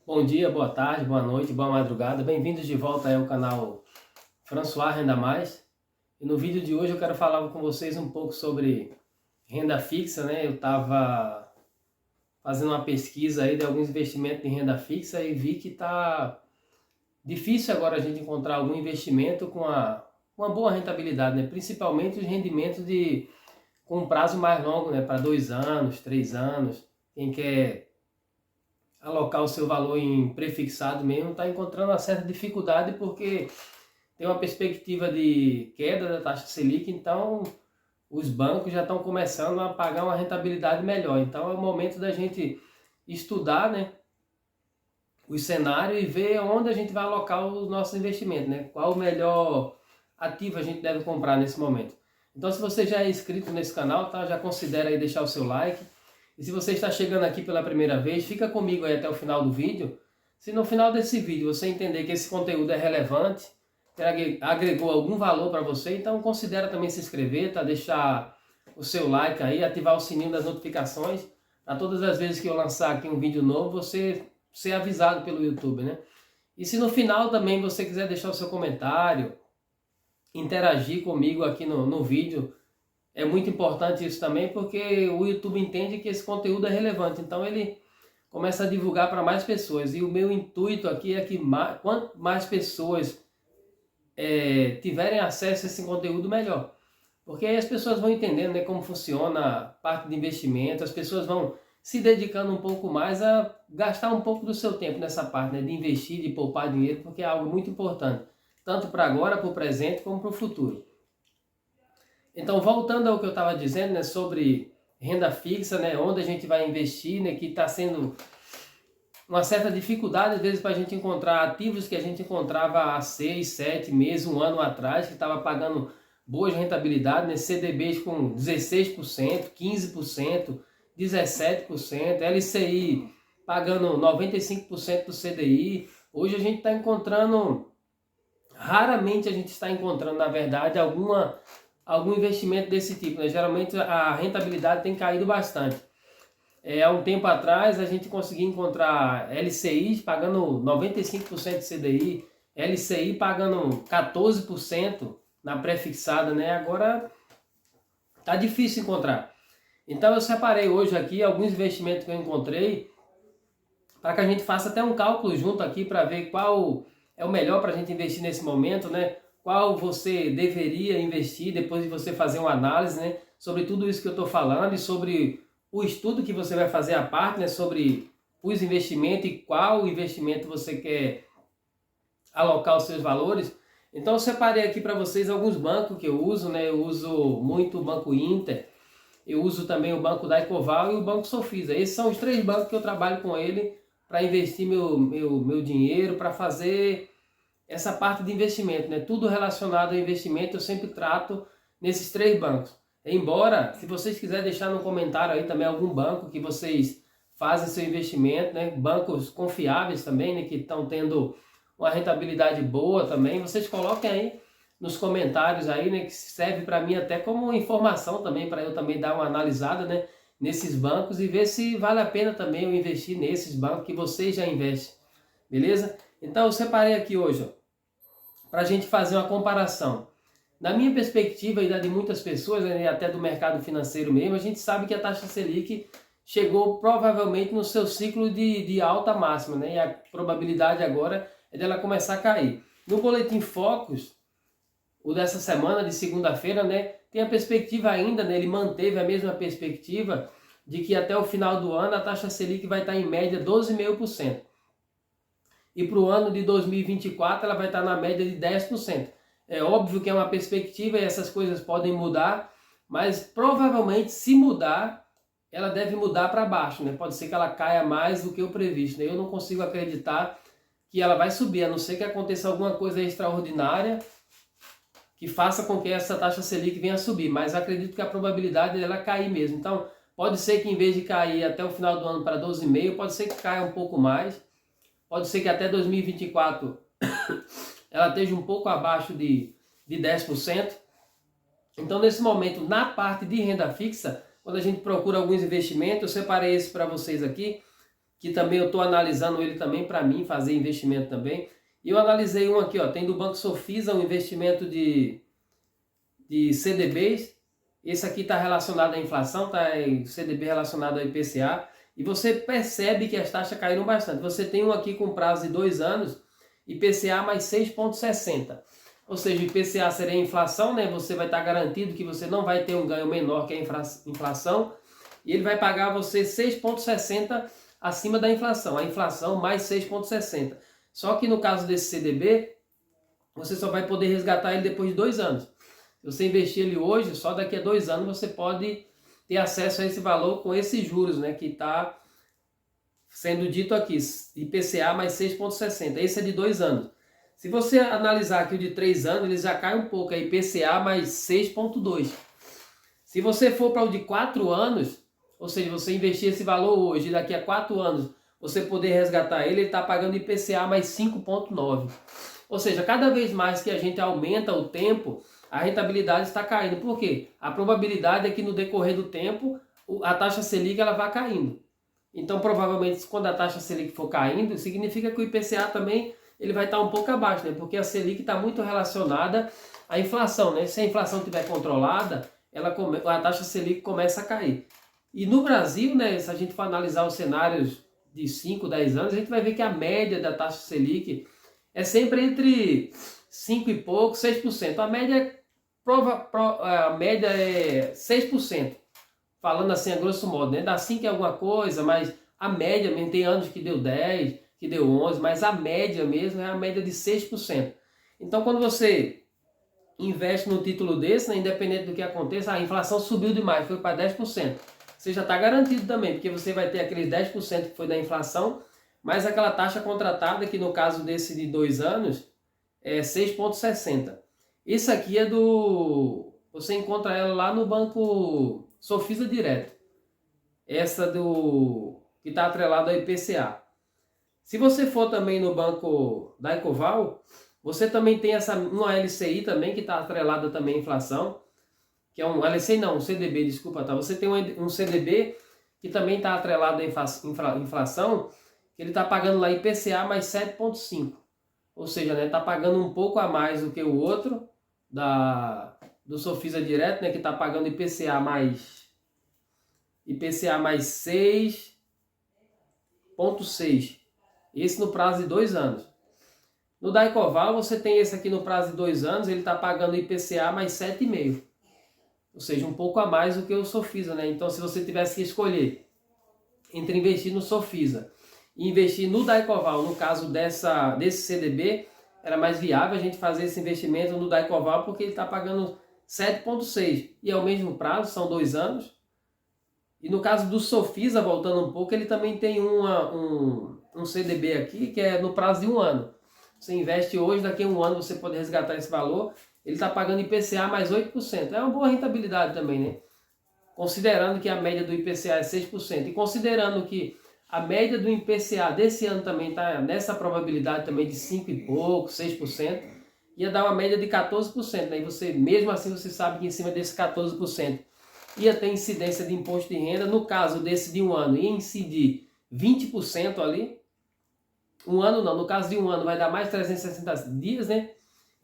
Bom dia, boa tarde, boa noite, boa madrugada. Bem-vindos de volta aí ao canal François Renda Mais. E no vídeo de hoje eu quero falar com vocês um pouco sobre renda fixa, né? Eu estava fazendo uma pesquisa aí de alguns investimentos em renda fixa e vi que tá difícil agora a gente encontrar algum investimento com uma boa rentabilidade, né? Principalmente os rendimentos com um prazo mais longo, né? Para 2 anos, 3 anos. Quem quer alocar o seu valor em prefixado mesmo, está encontrando uma certa dificuldade porque tem uma perspectiva de queda da taxa Selic, então os bancos já estão começando a pagar uma rentabilidade melhor. Então é o momento da gente estudar, né, o cenário e ver onde a gente vai alocar os nossos investimentos, né? Qual o melhor ativo a gente deve comprar nesse momento. Então, se você já é inscrito nesse canal, tá? Já considera aí deixar o seu like. E se você está chegando aqui pela primeira vez, fica comigo aí até o final do vídeo. Se no final desse vídeo você entender que esse conteúdo é relevante, que agregou algum valor para você, então considera também se inscrever, tá? Deixar o seu like aí, ativar o sininho das notificações, para todas as vezes que eu lançar aqui um vídeo novo, você ser avisado pelo YouTube, né? E se no final também você quiser deixar o seu comentário, interagir comigo aqui no vídeo, é muito importante isso também, porque o YouTube entende que esse conteúdo é relevante, então ele começa a divulgar para mais pessoas. E o meu intuito aqui é que quanto mais pessoas tiverem acesso a esse conteúdo, melhor. Porque aí as pessoas vão entendendo, né, como funciona a parte de investimento, as pessoas vão se dedicando um pouco mais a gastar um pouco do seu tempo nessa parte, né, de investir, de poupar dinheiro, porque é algo muito importante, tanto para agora, para o presente, como para o futuro. Então, voltando ao que eu estava dizendo, né, sobre renda fixa, né, onde a gente vai investir, né, que está sendo uma certa dificuldade, às vezes, para a gente encontrar ativos que a gente encontrava há 6, 7 meses, um ano atrás, que estava pagando boas rentabilidades, né, CDBs com 16%, 15%, 17%, LCI pagando 95% do CDI. Hoje a gente está encontrando, raramente a gente está encontrando, na verdade, algum investimento desse tipo, né? Geralmente a rentabilidade tem caído bastante. Há um tempo atrás a gente conseguia encontrar LCI pagando 95% de CDI, LCI pagando 14% na pré-fixada, né? Agora tá difícil encontrar. Então eu separei hoje aqui alguns investimentos que eu encontrei para que a gente faça até um cálculo junto aqui para ver qual é o melhor para a gente investir nesse momento, né? Qual você deveria investir depois de você fazer uma análise, né, sobre tudo isso que eu estou falando e sobre o estudo que você vai fazer à parte, né, sobre os investimentos e qual investimento você quer alocar os seus valores. Então eu separei aqui para vocês alguns bancos que eu uso, né? Eu uso muito o Banco Inter, eu uso também o Banco da Ecoval e o Banco Sofisa. Esses são os três bancos que eu trabalho com ele para investir meu dinheiro, para fazer essa parte de investimento, né? Tudo relacionado ao investimento eu sempre trato nesses três bancos. Embora, se vocês quiserem deixar no comentário aí também algum banco que vocês fazem seu investimento, né? Bancos confiáveis também, né? Que estão tendo uma rentabilidade boa também, vocês coloquem aí nos comentários aí, né? Que serve para mim até como informação também, para eu também dar uma analisada, né, nesses bancos e ver se vale a pena também eu investir nesses bancos que vocês já investem, beleza? Então eu separei aqui hoje, ó, para a gente fazer uma comparação. Na minha perspectiva e da de muitas pessoas, né, até do mercado financeiro mesmo, a gente sabe que a taxa Selic chegou provavelmente no seu ciclo de alta máxima, né, e a probabilidade agora é dela começar a cair. No Boletim Focus, o dessa semana, de segunda-feira, né, tem a perspectiva ainda, né, ele manteve a mesma perspectiva de que até o final do ano a taxa Selic vai estar em média 12,5%. E para o ano de 2024 ela vai estar na média de 10%. É óbvio que é uma perspectiva e essas coisas podem mudar, mas provavelmente se mudar, ela deve mudar para baixo, né? Pode ser que ela caia mais do que o previsto, né? Eu não consigo acreditar que ela vai subir, a não ser que aconteça alguma coisa extraordinária que faça com que essa taxa Selic venha a subir, mas acredito que a probabilidade dela cair mesmo. Então, pode ser que em vez de cair até o final do ano para 12,5%, pode ser que caia um pouco mais. Pode ser que até 2024 ela esteja um pouco abaixo de 10%. Então, nesse momento, na parte de renda fixa, quando a gente procura alguns investimentos, eu separei esse para vocês aqui. que também eu estou analisando ele também para mim fazer investimento também. E eu analisei um aqui, ó, tem do Banco Sofisa um investimento de CDBs. Esse aqui está relacionado à inflação, está CDB relacionado ao IPCA. E você percebe que as taxas caíram bastante. Você tem um aqui com prazo de 2 anos, IPCA mais 6,60. Ou seja, o IPCA seria a inflação, né? Você vai estar garantido que você não vai ter um ganho menor que a inflação. E ele vai pagar você 6,60 acima da inflação. A inflação mais 6,60. Só que no caso desse CDB, você só vai poder resgatar ele depois de 2 anos. Se você investir ele hoje, só daqui a 2 anos você pode ter acesso a esse valor com esses juros, né? Que está sendo dito aqui, IPCA mais 6,60. Esse é de 2 anos. Se você analisar aqui o de 3 anos, ele já cai um pouco, é IPCA mais 6,2. Se você for para o de 4 anos, ou seja, você investir esse valor hoje e daqui a 4 anos você poder resgatar ele está pagando IPCA mais 5,9. Ou seja, cada vez mais que a gente aumenta o tempo, a rentabilidade está caindo. Por quê? A probabilidade é que no decorrer do tempo a taxa Selic ela vai caindo. Então, provavelmente, quando a taxa Selic for caindo, significa que o IPCA também ele vai estar um pouco abaixo, né? Porque a Selic está muito relacionada à inflação, né? Se a inflação estiver controlada, a taxa Selic começa a cair. E no Brasil, né, se a gente for analisar os cenários de 5, 10 anos, a gente vai ver que a média da taxa Selic é sempre entre 5 e pouco, 6%. A média é 6%. Falando assim a grosso modo, né? Dá 5 é alguma coisa, mas a média mesmo, tem anos que deu 10, que deu 11, mas a média mesmo é a média de 6%. Então, quando você investe num título desse, né, independente do que aconteça, a inflação subiu demais, foi para 10%. Você já está garantido também, porque você vai ter aqueles 10% que foi da inflação, mais aquela taxa contratada, que no caso desse de 2 anos, é 6,60. Isso aqui é do... Você encontra ela lá no Banco Sofisa Direto. Essa do que está atrelada ao IPCA. Se você for também no banco da Ecoval, você também tem uma LCI também, que está atrelada também à inflação, que é um LCI não, um CDB, desculpa, tá? Você tem um CDB que também está atrelado à inflação, que ele está pagando lá IPCA mais 7,5. Ou seja, né, está pagando um pouco a mais do que o outro, do Sofisa Direto, né, que está pagando IPCA mais 6,6. Esse no prazo de 2 anos. No da Ecoval, você tem esse aqui no prazo de 2 anos, ele está pagando IPCA mais 7,5. Ou seja, um pouco a mais do que o Sofisa, né? Então, se você tivesse que escolher entre investir no Sofisa e investir no da Ecoval, no caso desse CDB, era mais viável a gente fazer esse investimento no da Ecoval, porque ele está pagando 7,6. E é o mesmo prazo, são 2 anos. E no caso do Sofisa, voltando um pouco, ele também tem um CDB aqui, que é no prazo de 1 ano. Você investe hoje, daqui a 1 ano você pode resgatar esse valor. Ele está pagando IPCA mais 8%. É uma boa rentabilidade também, né? Considerando que a média do IPCA é 6%. E considerando que a média do IPCA desse ano também está nessa probabilidade também de 5 e pouco, 6%. Ia dar uma média de 14%. Né? E você, mesmo assim, você sabe que em cima desse 14% ia ter incidência de imposto de renda. No caso desse de 1 ano, ia incidir 20% ali. 1 ano não, no caso de 1 ano vai dar mais 360 dias, né?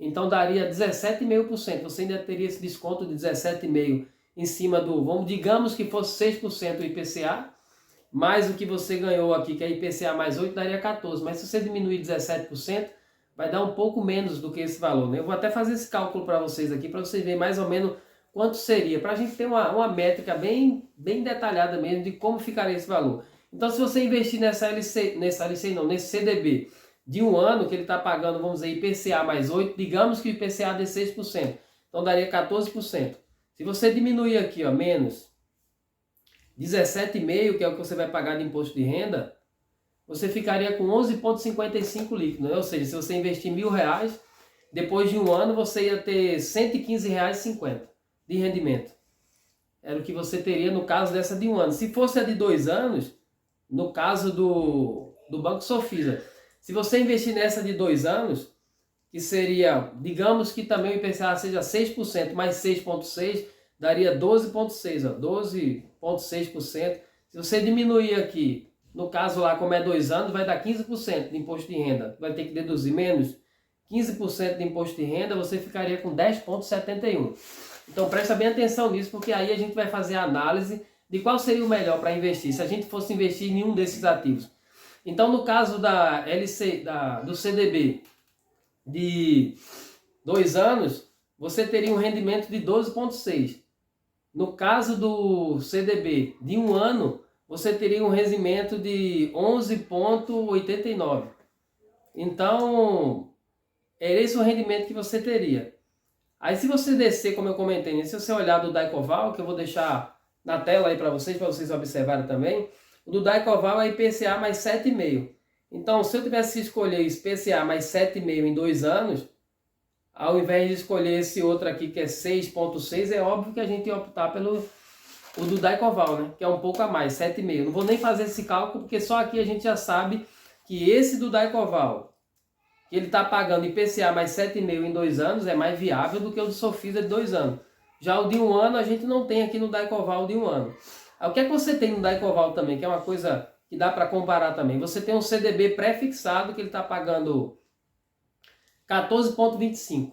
Então daria 17,5%. Você ainda teria esse desconto de 17,5% em cima do, digamos que fosse 6% o IPCA, mais o que você ganhou aqui, que é IPCA mais 8, daria 14%. Mas se você diminuir 17%, vai dar um pouco menos do que esse valor, né? Eu vou até fazer esse cálculo para vocês aqui, para vocês verem mais ou menos quanto seria, para a gente ter uma métrica bem detalhada mesmo de como ficaria esse valor. Então, se você investir nesse CDB de 1 ano, que ele está pagando, vamos dizer, IPCA mais 8, digamos que o IPCA dê 6%, então daria 14%. Se você diminuir aqui, ó, menos 17,5%, que é o que você vai pagar de imposto de renda, você ficaria com 11,55 líquido, né? Ou seja, se você investir R$1.000, depois de 1 ano você ia ter R$115,50 de rendimento. Era o que você teria no caso dessa de 1 ano. Se fosse a de 2 anos, no caso do Banco Sofisa, se você investir nessa de 2 anos, que seria, digamos que também o IPCA seja 6%, mais 6,6%, daria 12,6%. 12,6%. Se você diminuir aqui No caso lá, como é 2 anos, vai dar 15% de imposto de renda. Vai ter que deduzir menos 15% de imposto de renda, você ficaria com 10,71. Então presta bem atenção nisso, porque aí a gente vai fazer a análise de qual seria o melhor para investir, se a gente fosse investir em nenhum desses ativos. Então no caso da do CDB de 2 anos, você teria um rendimento de 12,6. No caso do CDB de 1 ano, você teria um rendimento de 11,89. Então, é esse o rendimento que você teria. Aí se você descer, como eu comentei, se você olhar do Daycoval, que eu vou deixar na tela aí para vocês observarem também, o do Daycoval é IPCA mais 7,5. Então, se eu tivesse que escolher IPCA mais 7,5 em 2 anos, ao invés de escolher esse outro aqui que é 6,6, é óbvio que a gente ia optar pelo o do Daycoval, né? Que é um pouco a mais, 7,5. Não vou nem fazer esse cálculo, porque só aqui a gente já sabe que esse do Daycoval, que ele está pagando IPCA mais 7,5 em 2 anos, é mais viável do que o do Sofisa de 2 anos. Já o de 1 ano, a gente não tem aqui no Daycoval de 1 ano. O que é que você tem no Daycoval também, que é uma coisa que dá para comparar também? Você tem um CDB pré-fixado, que ele está pagando 14,25.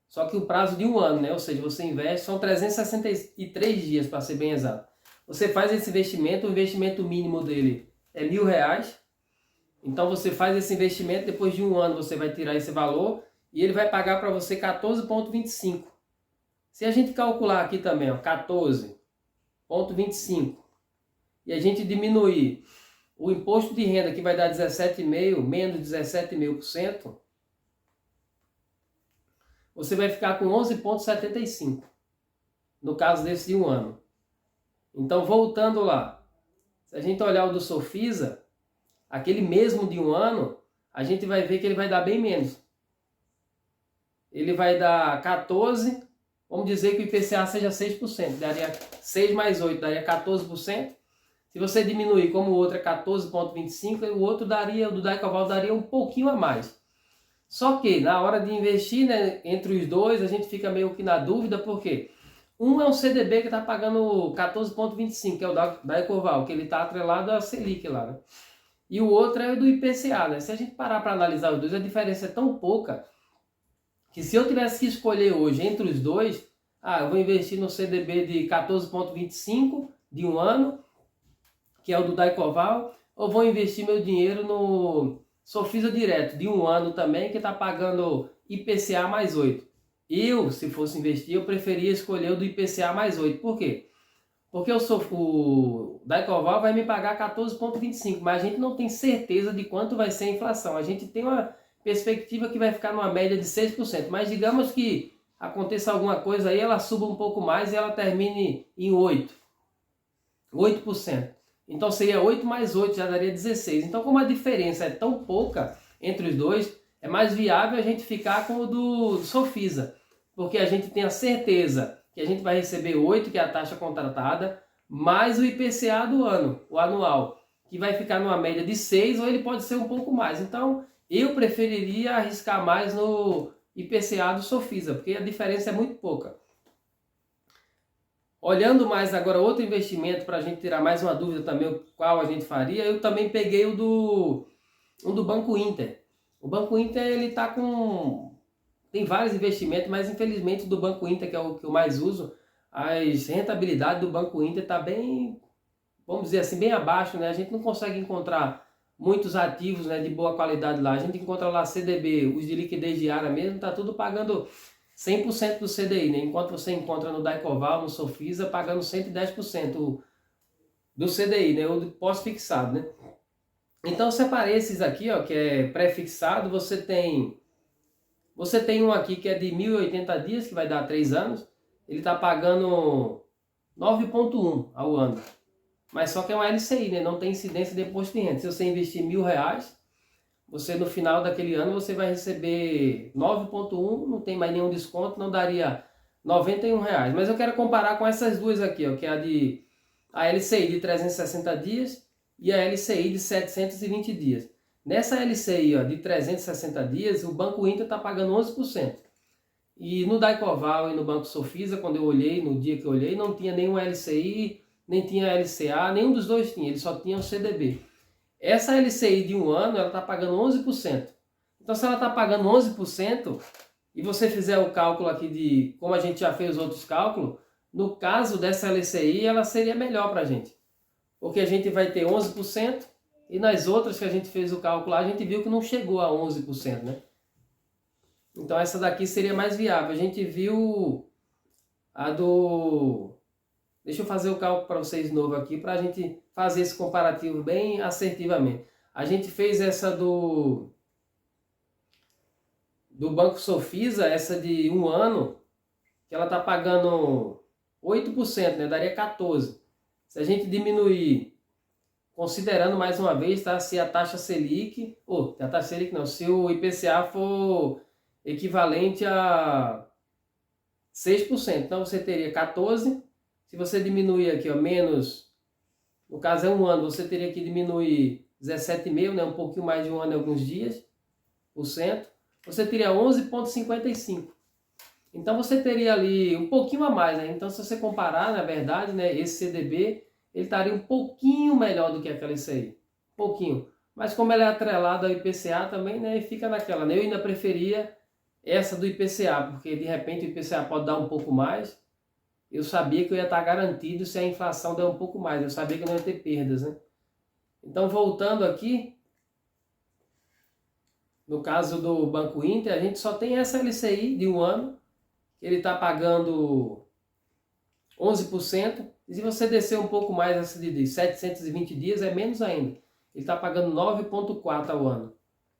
Só que o prazo de 1 ano, né? Ou seja, você investe, são 363 dias para ser bem exato. Você faz esse investimento, o investimento mínimo dele é R$1.000. Então você faz esse investimento, depois de 1 ano você vai tirar esse valor e ele vai pagar para você 14,25. Se a gente calcular aqui também, ó, 14,25, e a gente diminuir o imposto de renda, que vai dar 17,5%, menos 17,5%, você vai ficar com 11,75, no caso desse de 1 ano. Então, voltando lá, se a gente olhar o do Sofisa, aquele mesmo de 1 ano, a gente vai ver que ele vai dar bem menos. Ele vai dar 14, vamos dizer que o IPCA seja 6%, daria 6 mais 8, daria 14%. Se você diminuir, como o outro é 14,25, o outro daria, o do Daycoval daria um pouquinho a mais. Só que na hora de investir, né, entre os dois, a gente fica meio que na dúvida, porque um é um CDB que está pagando 14,25, que é o Daycoval, que ele está atrelado à Selic lá, né? E o outro é o do IPCA, né? Se a gente parar para analisar os dois, a diferença é tão pouca que se eu tivesse que escolher hoje entre os dois, eu vou investir no CDB de 14,25 de 1 ano, que é o do Daycoval, ou vou investir meu dinheiro no Sofisa Direto, de 1 ano também, que está pagando IPCA mais 8. Eu, se fosse investir, eu preferia escolher o do IPCA mais 8. Por quê? Porque o Daycoval vai me pagar 14,25, mas a gente não tem certeza de quanto vai ser a inflação. A gente tem uma perspectiva que vai ficar numa média de 6%, mas digamos que aconteça alguma coisa aí, ela suba um pouco mais e ela termine em 8%. Então seria 8 mais 8, já daria 16. Então, como a diferença é tão pouca entre os dois, é mais viável a gente ficar com o do Sofisa, porque a gente tem a certeza que a gente vai receber 8, que é a taxa contratada, mais o IPCA do ano, o anual, que vai ficar numa média de 6, ou ele pode ser um pouco mais. Então, eu preferiria arriscar mais no IPCA do Sofisa, porque a diferença é muito pouca. Olhando mais agora outro investimento, para a gente tirar mais uma dúvida também, qual a gente faria, eu também peguei o do Banco Inter. O Banco Inter, ele tá com... tem vários investimentos, mas infelizmente do Banco Inter, que é o que eu mais uso, as rentabilidades do Banco Inter está bem, vamos dizer assim, bem abaixo, né? A gente não consegue encontrar muitos ativos, né, de boa qualidade lá. A gente encontra lá CDB, os de liquidez diária mesmo, tá tudo pagando 100% do CDI, né? Enquanto você encontra no Daycoval, no Sofisa, pagando 110% do CDI, né? O pós-fixado, né? Então, eu separei esses aqui, ó, que é pré-fixado. Você tem um aqui que é de 1.080 dias, que vai dar 3 anos. Ele está pagando 9,1 ao ano. Mas só que é uma LCI, né? Não tem incidência de imposto de renda. Se você investir R$1.000, você no final daquele ano você vai receber 9,1, não tem mais nenhum desconto, não daria R$91. Mas eu quero comparar com essas duas aqui, ó, que é a LCI de 360 dias e a LCI de 720 dias. Nessa LCI, ó, de 360 dias, o Banco Inter está pagando 11%. E no Daycoval e no Banco Sofisa, quando eu olhei, no dia que eu olhei, não tinha nenhum LCI, nem tinha LCA, nenhum dos dois tinha, ele só tinha o CDB. Essa LCI de um ano, ela está pagando 11%. Então, se ela está pagando 11%, e você fizer o cálculo aqui de como a gente já fez os outros cálculos, no caso dessa LCI, ela seria melhor para a gente. Porque a gente vai ter 11%, e nas outras que a gente fez o cálculo lá, a gente viu que não chegou a 11%, né? Então essa daqui seria mais viável. A gente viu a do... Deixa eu fazer o cálculo para vocês de novo aqui, para a gente fazer esse comparativo bem assertivamente. A gente fez essa do Banco Sofisa, essa de um ano, que ela está pagando 8%, né? Daria 14%. Se a gente diminuir, considerando mais uma vez, tá? Se a taxa Selic, a taxa Selic não, se o IPCA for equivalente a 6%, então você teria 14%. Se você diminuir aqui, ó, menos, no caso é um ano, você teria que diminuir 17,5%, né? Um pouquinho mais de um ano em alguns dias, por cento. Você teria 11,55%. Então você teria ali um pouquinho a mais, né? Então se você comparar, na verdade, né, esse CDB, ele estaria um pouquinho melhor do que aquela LCI. Pouquinho. Mas como ela é atrelada ao IPCA também, né, fica naquela, né? Eu ainda preferia essa do IPCA, porque de repente o IPCA pode dar um pouco mais. Eu sabia que eu ia estar garantido se a inflação der um pouco mais. Eu sabia que eu não ia ter perdas, né? Então voltando aqui, no caso do Banco Inter, a gente só tem essa LCI de um ano, ele está pagando 11%, e se você descer um pouco mais essa de 720 dias, é menos ainda. Ele está pagando 9,4% ao ano.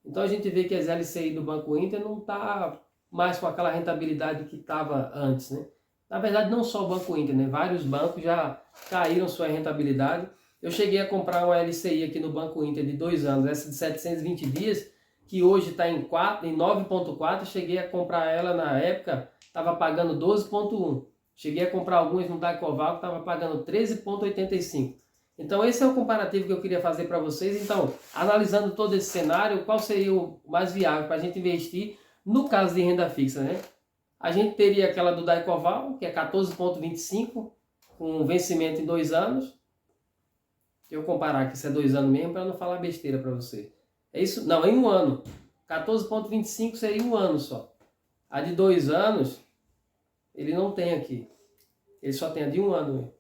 Então a gente vê que as LCI do Banco Inter não está mais com aquela rentabilidade que estava antes, né? Na verdade, não só o Banco Inter, né? Vários bancos já caíram sua rentabilidade. Eu cheguei a comprar uma LCI aqui no Banco Inter de 2 anos, essa de 720 dias, que hoje está em 9,4%, cheguei a comprar ela na época, estava pagando 12,1%. Cheguei a comprar alguns no Daicoval que estava pagando 13,85%. Então esse é o comparativo que eu queria fazer para vocês. Então, analisando todo esse cenário, qual seria o mais viável para a gente investir no caso de renda fixa, né? A gente teria aquela do Daicoval, que é 14,25%, com vencimento em 2 anos. Deixa eu comparar que isso é 2 anos mesmo, para não falar besteira para você. É isso? Não, em um ano. 14,25 seria um ano só. A de 2 anos, ele não tem aqui. Ele só tem a de um ano.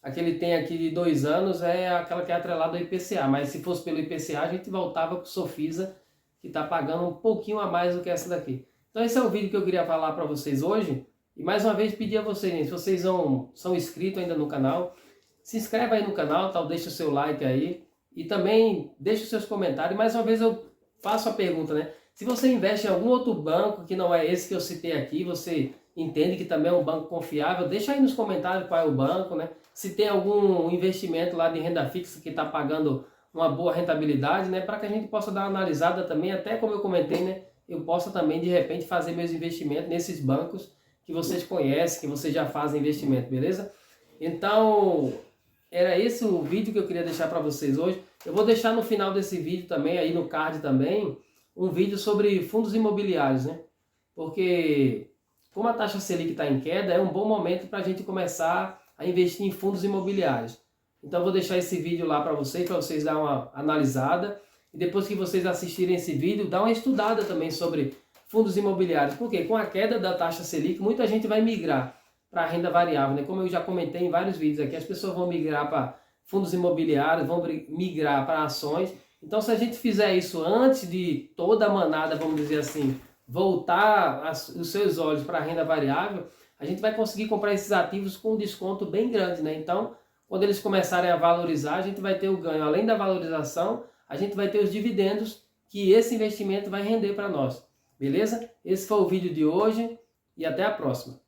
A que ele tem aqui de 2 anos é aquela que é atrelada ao IPCA. Mas se fosse pelo IPCA, a gente voltava para o Sofisa, que está pagando um pouquinho a mais do que essa daqui. Então esse é o vídeo que eu queria falar para vocês hoje. E mais uma vez pedir a vocês, gente, se vocês são inscritos ainda no canal, se inscreve aí no canal, tal, deixa o seu like aí. E também deixa os seus comentários. Mais uma vez eu faço a pergunta, né? Se você investe em algum outro banco que não é esse que eu citei aqui, você entende que também é um banco confiável, deixa aí nos comentários qual é o banco, né? Se tem algum investimento lá de renda fixa que está pagando uma boa rentabilidade, né? Para que a gente possa dar uma analisada também, até como eu comentei, né? Eu possa também, de repente, fazer meus investimentos nesses bancos que vocês conhecem, que vocês já fazem investimento, beleza? Então, era esse o vídeo que eu queria deixar para vocês hoje. Eu vou deixar no final desse vídeo também, aí no card também, um vídeo sobre fundos imobiliários, né? Porque como a taxa Selic está em queda, é um bom momento para a gente começar a investir em fundos imobiliários. Então eu vou deixar esse vídeo lá para vocês darem uma analisada. E depois que vocês assistirem esse vídeo, dá uma estudada também sobre fundos imobiliários. Porque com a queda da taxa Selic, muita gente vai migrar para a renda variável, né? Como eu já comentei em vários vídeos aqui, as pessoas vão migrar para fundos imobiliários, vão migrar para ações. Então se a gente fizer isso antes de toda a manada, vamos dizer assim, voltar os seus olhos para a renda variável, a gente vai conseguir comprar esses ativos com um desconto bem grande, né? Então, quando eles começarem a valorizar, a gente vai ter o ganho. Além da valorização, a gente vai ter os dividendos que esse investimento vai render para nós. Beleza? Esse foi o vídeo de hoje e até a próxima.